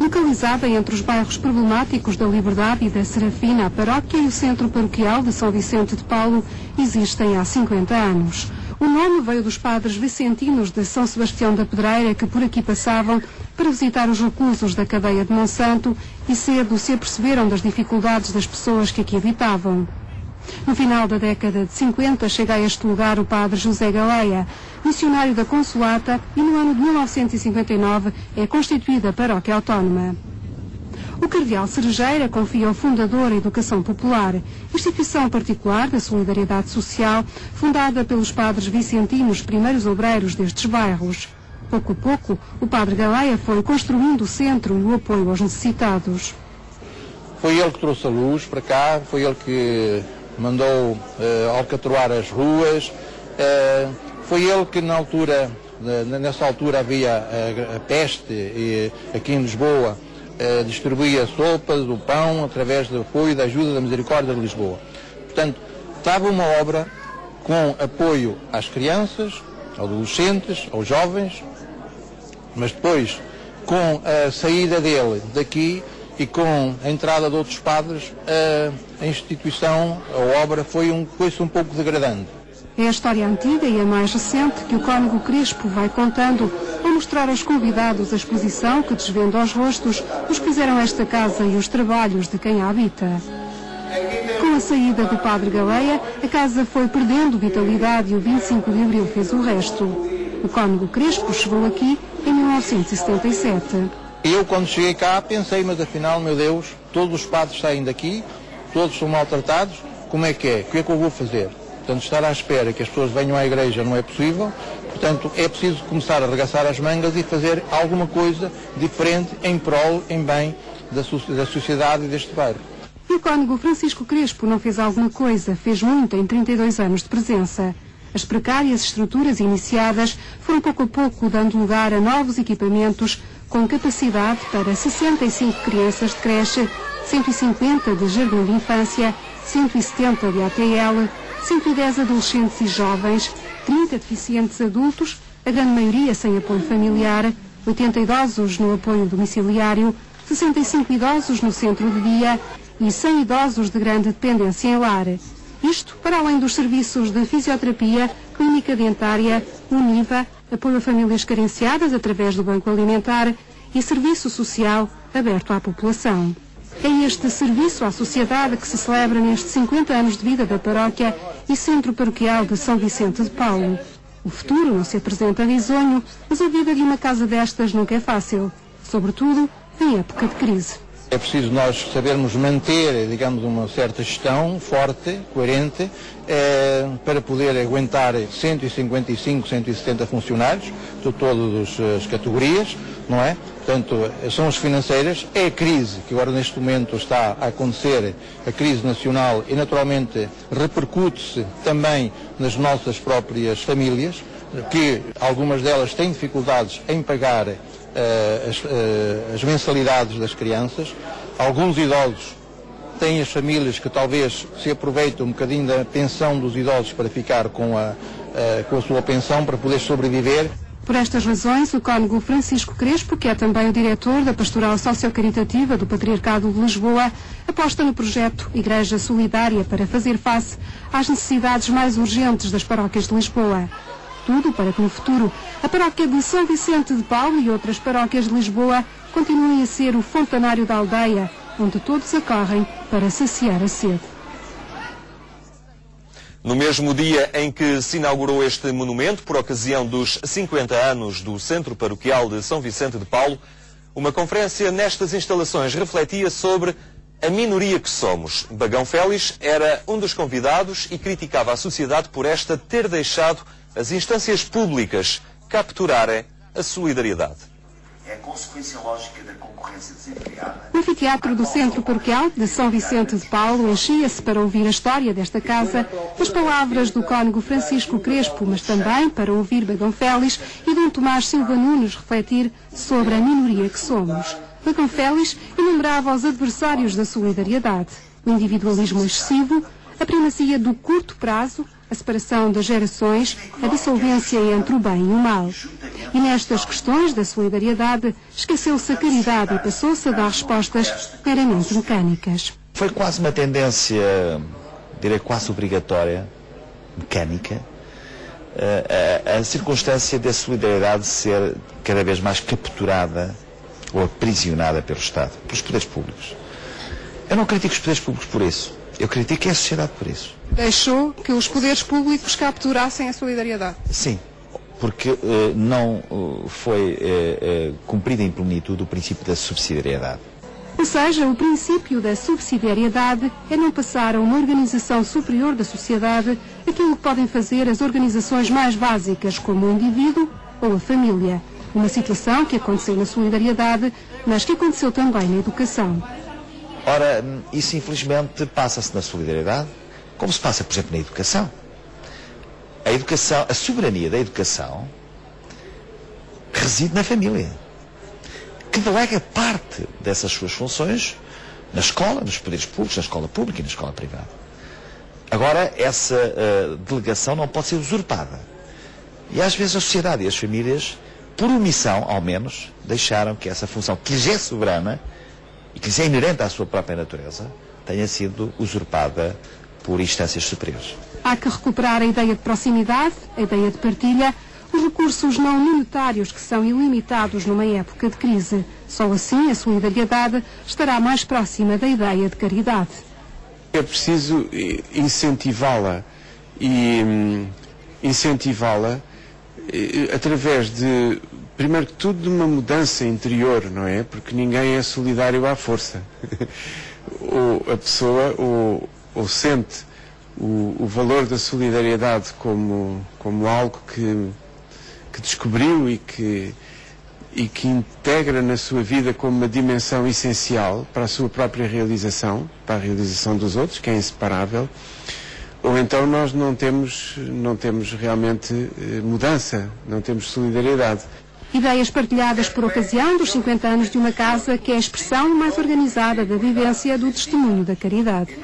Localizada entre os bairros problemáticos da Liberdade e da Serafina, a paróquia e o centro paroquial de São Vicente de Paulo existem há 50 anos. O nome veio dos padres vicentinos de São Sebastião da Pedreira que por aqui passavam para visitar os reclusos da cadeia de Monsanto e cedo se aperceberam das dificuldades das pessoas que aqui habitavam. No final da década de 50 chega a este lugar o padre José Galeia, missionário da Consolata, e no ano de 1959 é constituída a paróquia autónoma. O cardeal Cerejeira confia ao fundador a Educação Popular, instituição particular da solidariedade social, fundada pelos padres vicentinos, primeiros obreiros destes bairros. Pouco a pouco, o padre Galeia foi construindo o centro e o apoio aos necessitados. Foi ele que trouxe a luz para cá, foi ele que mandou alcatroar as ruas, foi ele que nessa altura havia a peste aqui em Lisboa, distribuía sopas, o pão, através do apoio, da ajuda da Misericórdia de Lisboa. Portanto, estava uma obra com apoio às crianças, aos adolescentes, aos jovens, mas depois, com a saída dele daqui e com a entrada de outros padres, a instituição, a obra, foi-se um pouco degradando. É a história antiga e a mais recente que o cônego Crespo vai contando ao mostrar aos convidados a exposição que desvenda aos rostos os que fizeram esta casa e os trabalhos de quem a habita. Com a saída do padre Galeia, a casa foi perdendo vitalidade e o 25 de Abril fez o resto. O cônego Crespo chegou aqui em 1977. Eu, quando cheguei cá, pensei, mas afinal, meu Deus, todos os padres saem daqui, todos são maltratados, como é que é? O que é que eu vou fazer? Portanto, estar à espera que as pessoas venham à igreja não é possível, portanto, é preciso começar a arregaçar as mangas e fazer alguma coisa diferente em prol, em bem da sociedade e deste bairro. E o cônego Francisco Crespo não fez alguma coisa, fez muito em 32 anos de presença. As precárias estruturas iniciadas foram pouco a pouco dando lugar a novos equipamentos com capacidade para 65 crianças de creche, 150 de jardim de infância, 170 de ATL, 110 adolescentes e jovens, 30 deficientes adultos, a grande maioria sem apoio familiar, 80 idosos no apoio domiciliário, 65 idosos no centro de dia e 100 idosos de grande dependência em lar. Isto para além dos serviços de fisioterapia, clínica dentária, Univa, apoio a famílias carenciadas através do Banco Alimentar e serviço social aberto à população. É este serviço à sociedade que se celebra nestes 50 anos de vida da paróquia e centro paroquial de São Vicente de Paulo. O futuro não se apresenta risonho, mas a vida de uma casa destas nunca é fácil, sobretudo em época de crise. É preciso nós sabermos manter, digamos, uma certa gestão forte, coerente, para poder aguentar 155, 170 funcionários de todas as categorias, não é? Portanto, são as financeiras, é a crise que agora neste momento está a acontecer, a crise nacional, e naturalmente repercute-se também nas nossas próprias famílias, que algumas delas têm dificuldades em pagar as mensalidades das crianças. Alguns idosos têm as famílias que talvez se aproveitam um bocadinho da pensão dos idosos para ficar com a sua pensão para poder sobreviver. Por estas razões, o cônego Francisco Crespo, que é também o diretor da Pastoral Sociocaritativa do Patriarcado de Lisboa, aposta no projeto Igreja Solidária para fazer face às necessidades mais urgentes das paróquias de Lisboa. Tudo para que no futuro a paróquia de São Vicente de Paulo e outras paróquias de Lisboa continuem a ser o fontanário da aldeia, onde todos acorrem para saciar a sede. No mesmo dia em que se inaugurou este monumento, por ocasião dos 50 anos do Centro Paroquial de São Vicente de Paulo, uma conferência nestas instalações refletia sobre a minoria que somos. Bagão Félix era um dos convidados e criticava a sociedade por esta ter deixado as instâncias públicas capturarem a solidariedade. É a consequência lógica da concorrência desenfreada. O anfiteatro do Centro Paroquial de São Vicente de Paulo enchia-se para ouvir a história desta casa, as palavras do cônego Francisco Crespo, mas também para ouvir Bagão Félix e Dom Tomás Silva Nunes refletir sobre a minoria que somos. Bagão Félix enumerava os adversários da solidariedade, o individualismo excessivo, a primazia do curto prazo, a a separação das gerações, a dissolvência entre o bem e o mal. E nestas questões da solidariedade, esqueceu-se a caridade e passou-se a dar respostas meramente mecânicas. Foi quase uma tendência, direi quase obrigatória, mecânica, a circunstância da solidariedade ser cada vez mais capturada ou aprisionada pelo Estado, pelos poderes públicos. Eu não critico os poderes públicos por isso, eu critico a sociedade por isso. Deixou que os poderes públicos capturassem a solidariedade? Sim, porque não foi cumprido em plenitude o princípio da subsidiariedade. Ou seja, o princípio da subsidiariedade é não passar a uma organização superior da sociedade aquilo que podem fazer as organizações mais básicas, como o indivíduo ou a família. Uma situação que aconteceu na solidariedade, mas que aconteceu também na educação. Ora, isso infelizmente passa-se na solidariedade, como se passa, por exemplo, na educação. A educação, a soberania da educação reside na família, que delega parte dessas suas funções na escola, nos poderes públicos, na escola pública e na escola privada. Agora, essa delegação não pode ser usurpada. E às vezes a sociedade e as famílias, por omissão, ao menos, deixaram que essa função, que lhes é soberana e que lhes é inerente à sua própria natureza, tenha sido usurpada por instâncias superiores. Há que recuperar a ideia de proximidade, a ideia de partilha, os recursos não monetários que são ilimitados numa época de crise. Só assim a solidariedade estará mais próxima da ideia de caridade. É preciso incentivá-la e incentivá-la através de, primeiro que tudo, de uma mudança interior, não é? Porque ninguém é solidário à força. Ou a pessoa ou sente o valor da solidariedade como algo que descobriu e que integra na sua vida como uma dimensão essencial para a sua própria realização, para a realização dos outros, que é inseparável, ou então nós não temos realmente mudança, não temos solidariedade. Ideias partilhadas por ocasião dos 50 anos de uma casa que é a expressão mais organizada da vivência do testemunho da caridade.